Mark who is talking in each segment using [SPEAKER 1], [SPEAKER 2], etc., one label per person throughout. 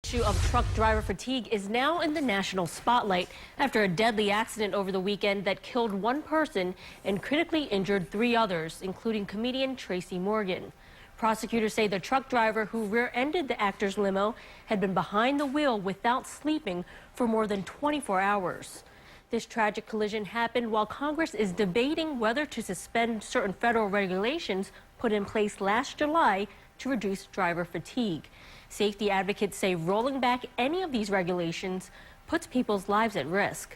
[SPEAKER 1] issue of truck driver fatigue is now in the national spotlight after a deadly accident over the weekend that killed one person and critically injured three others, including comedian Tracy Morgan. Prosecutors say the truck driver who rear-ended the actor's limo had been behind the wheel without sleeping for more than 24 hours. This tragic collision happened while Congress is debating whether to suspend certain federal regulations put in place last July to reduce driver fatigue. Safety advocates say rolling back any of these regulations puts people's lives at risk.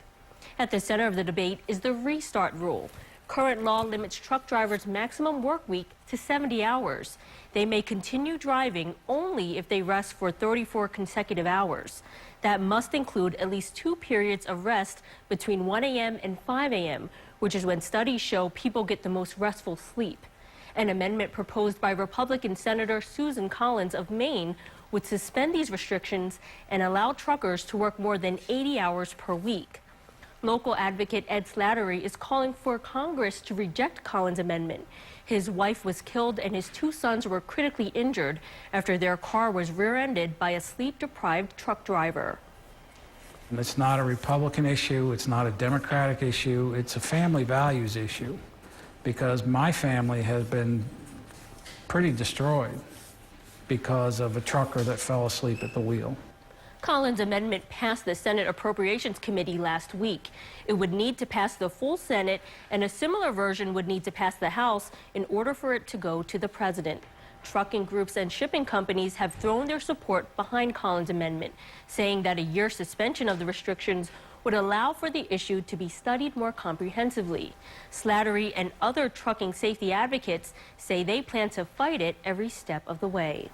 [SPEAKER 1] At the center of the debate is the restart rule. Current law limits truck drivers' maximum work week to 70 hours. They may continue driving only if they rest for 34 consecutive hours. That must include at least 2 periods of rest between 1 a.m. and 5 a.m., which is when studies show people get the most restful sleep. An amendment proposed by Republican Senator Susan Collins of Maine would suspend these restrictions and allow truckers to work more than 80 hours per week. Local advocate Ed Slattery is calling for Congress to reject Collins' amendment. His wife was killed and his 2 sons were critically injured after their car was rear-ended by a sleep-deprived truck driver.
[SPEAKER 2] It's not a Republican issue, it's not a Democratic issue, it's a family values issue, because my family has been pretty destroyed because of a trucker that fell asleep at the wheel.
[SPEAKER 1] Collins' amendment passed the Senate Appropriations Committee last week. It would need to pass the full Senate, and a similar version would need to pass the House in order for it to go to the president. Trucking groups and shipping companies have thrown their support behind Collins' amendment, saying that a year suspension of the restrictions would allow for the issue to be studied more comprehensively. Slattery and other trucking safety advocates say they plan to fight it every step of the way.